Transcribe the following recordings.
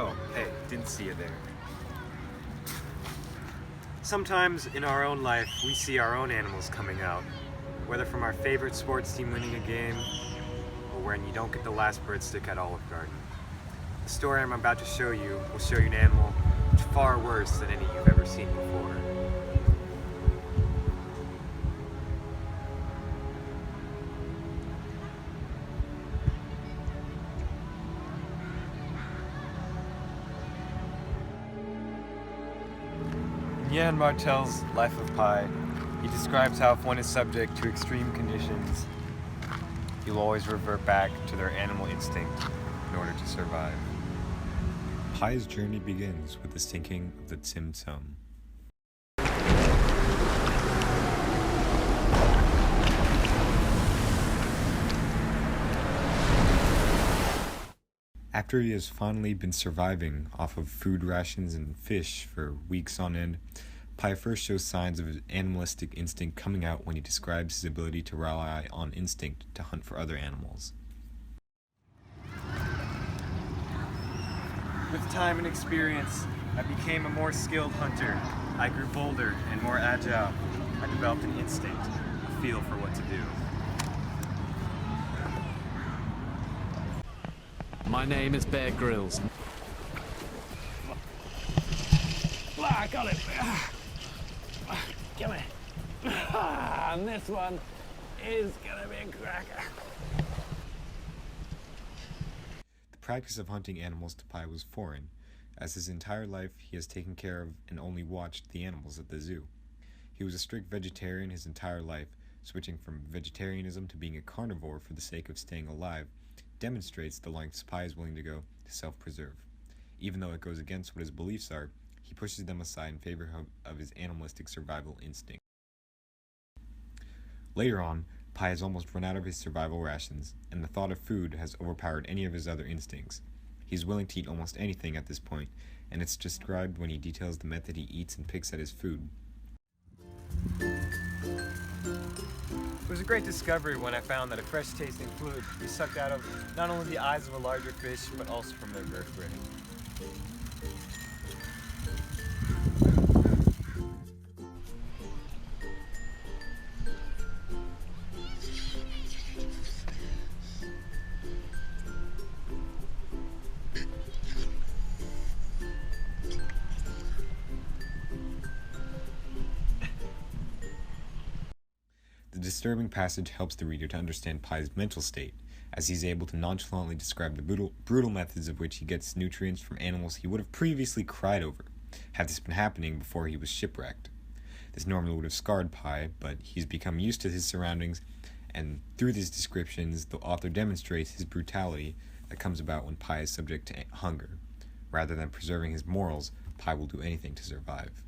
Oh, hey, didn't see you there. Sometimes in our own life, we see our own animals coming out, whether from our favorite sports team winning a game, or when you don't get the last birdstick at Olive Garden. The story I'm about to show you will show you an animal which is far worse than any you've ever seen before. In Jan Martel's Life of Pi, he describes how if one is subject to extreme conditions, he will always revert back to their animal instinct in order to survive. Pi's journey begins with the sinking of the Tsim Tsum. After he has finally been surviving off of food rations and fish for weeks on end, Pi first shows signs of his animalistic instinct coming out when he describes his ability to rely on instinct to hunt for other animals. With time and experience, I became a more skilled hunter. I grew bolder and more agile. I developed an instinct, a feel for what to do. My name is Bear Grylls. I got it. Come here. And this one is gonna be a cracker. The practice of hunting animals to Pi was foreign, as his entire life he has taken care of and only watched the animals at the zoo. He was a strict vegetarian his entire life, switching from vegetarianism to being a carnivore for the sake of staying alive demonstrates the lengths Pi is willing to go to self-preserve. Even though it goes against what his beliefs are, he pushes them aside in favor of his animalistic survival instinct. Later on, Pi has almost run out of his survival rations, and the thought of food has overpowered any of his other instincts. He's willing to eat almost anything at this point, and it's described when he details the method he eats and picks at his food. It was a great discovery when I found that a fresh-tasting fluid could be sucked out of not only the eyes of a larger fish, but also from their vertebrae. The disturbing passage helps the reader to understand Pi's mental state, as he's able to nonchalantly describe the brutal methods of which he gets nutrients from animals he would have previously cried over, had this been happening before he was shipwrecked. This normally would have scarred Pi, but he's become used to his surroundings, and through these descriptions, the author demonstrates his brutality that comes about when Pi is subject to hunger. Rather than preserving his morals, Pi will do anything to survive.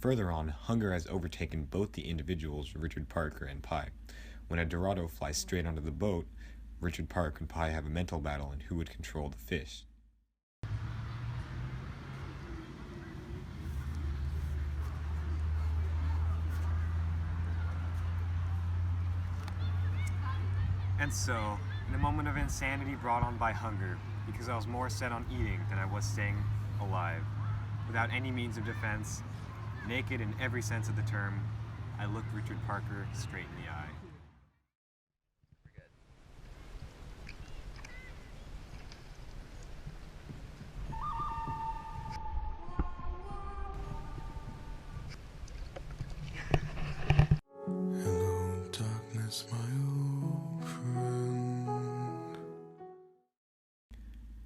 Further on, hunger has overtaken both the individuals, Richard Parker and Pi. When a Dorado flies straight onto the boat, Richard Parker and Pi have a mental battle on who would control the fish. And so, in a moment of insanity brought on by hunger, because I was more set on eating than I was staying alive, without any means of defense, naked in every sense of the term, I looked Richard Parker straight in the eye. Hello, darkness, my old friend.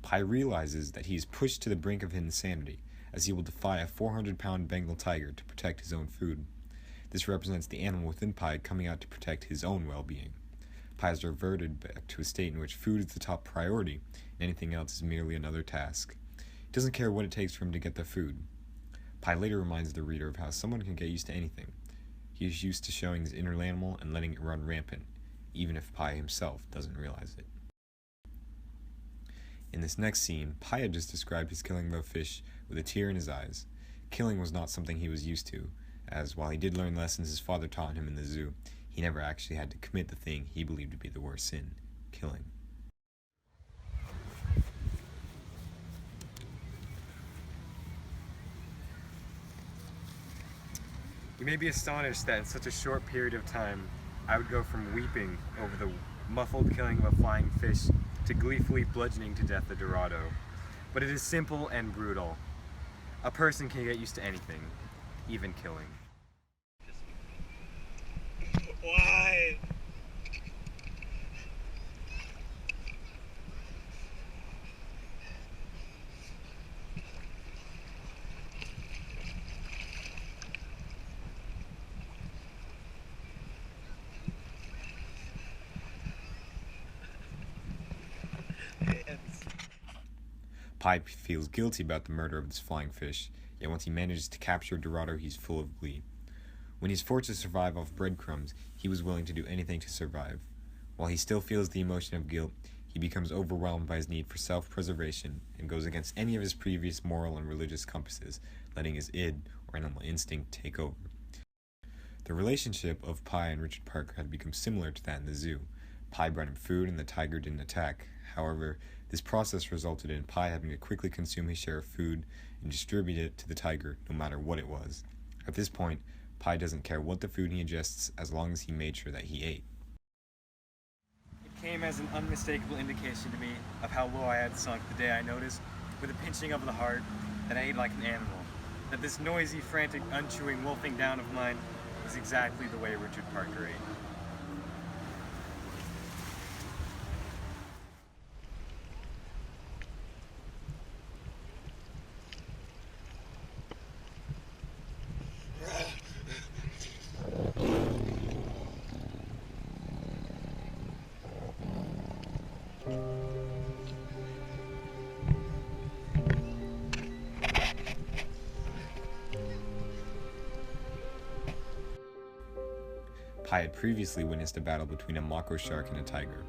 Pi realizes that he is pushed to the brink of insanity, as he will defy a 400-pound Bengal tiger to protect his own food. This represents the animal within Pi coming out to protect his own well-being. Pi has reverted back to a state in which food is the top priority, and anything else is merely another task. He doesn't care what it takes for him to get the food. Pi later reminds the reader of how someone can get used to anything. He is used to showing his inner animal and letting it run rampant, even if Pi himself doesn't realize it. In this next scene, Pi had just described his killing of a fish with a tear in his eyes. Killing was not something he was used to, as while he did learn lessons his father taught him in the zoo, he never actually had to commit the thing he believed to be the worst sin, killing. You may be astonished that in such a short period of time, I would go from weeping over the muffled killing of a flying fish to gleefully bludgeoning to death a Dorado. But it is simple and brutal. A person can get used to anything, even killing. Why? Pi feels guilty about the murder of this flying fish, yet once he manages to capture Dorado, he's full of glee. When he's forced to survive off breadcrumbs, he was willing to do anything to survive. While he still feels the emotion of guilt, he becomes overwhelmed by his need for self-preservation and goes against any of his previous moral and religious compasses, letting his id, or animal instinct, take over. The relationship of Pi and Richard Parker had become similar to that in the zoo. Pi brought him food and the tiger didn't attack. However, this process resulted in Pi having to quickly consume his share of food and distribute it to the tiger, no matter what it was. At this point, Pi doesn't care what the food he ingests as long as he made sure that he ate. It came as an unmistakable indication to me of how low I had sunk the day I noticed, with a pinching of the heart, that I ate like an animal. That this noisy, frantic, unchewing wolfing down of mine was exactly the way Richard Parker ate. Pi had previously witnessed a battle between a mako shark and a tiger.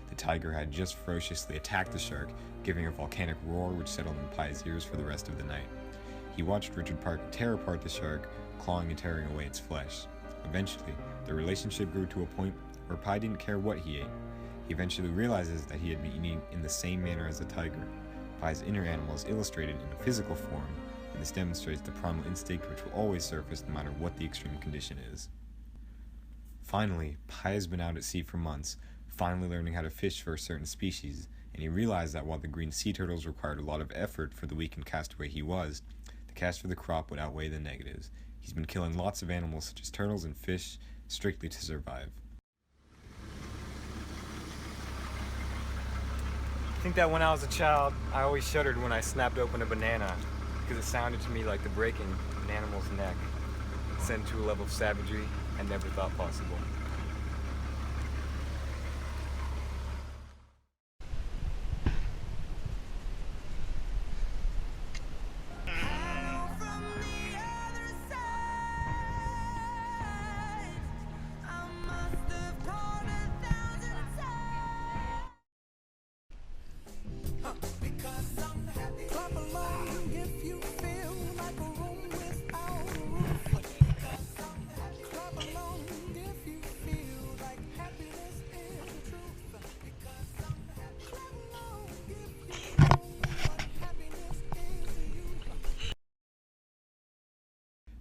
The tiger had just ferociously attacked the shark, giving a volcanic roar which settled in Pi's ears for the rest of the night. He watched Richard Parker tear apart the shark, clawing and tearing away its flesh. Eventually, their relationship grew to a point where Pi didn't care what he ate. He eventually realizes that he had been eating in the same manner as the tiger. Pi's inner animal is illustrated in a physical form, and this demonstrates the primal instinct which will always surface no matter what the extreme condition is. Finally, Pi has been out at sea for months, finally learning how to fish for a certain species, and he realized that while the green sea turtles required a lot of effort for the weakened castaway he was, the cash for the crop would outweigh the negatives. He's been killing lots of animals such as turtles and fish, strictly to survive. I think that when I was a child, I always shuddered when I snapped open a banana, because it sounded to me like the breaking of an animal's neck, sent to a level of savagery I never thought possible.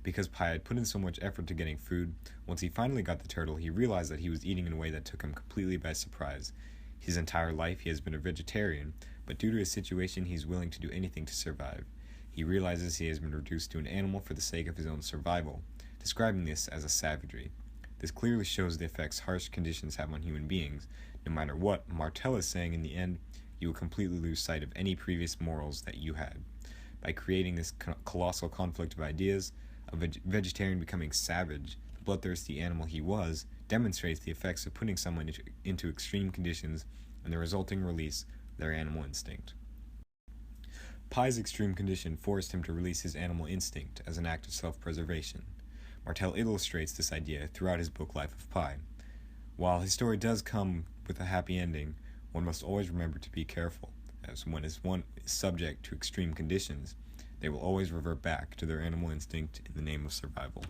Because Pi had put in so much effort to getting food, once he finally got the turtle, he realized that he was eating in a way that took him completely by surprise. His entire life he has been a vegetarian, but due to his situation he is willing to do anything to survive. He realizes he has been reduced to an animal for the sake of his own survival, describing this as a savagery. This clearly shows the effects harsh conditions have on human beings. No matter what Martel is saying, in the end, you will completely lose sight of any previous morals that you had. By creating this colossal conflict of ideas, a vegetarian becoming savage, the bloodthirsty animal he was, demonstrates the effects of putting someone into extreme conditions and the resulting release of their animal instinct. Pi's extreme condition forced him to release his animal instinct as an act of self-preservation. Martel illustrates this idea throughout his book Life of Pi. While his story does come with a happy ending, one must always remember to be careful, as one is subject to extreme conditions, they will always revert back to their animal instinct in the name of survival.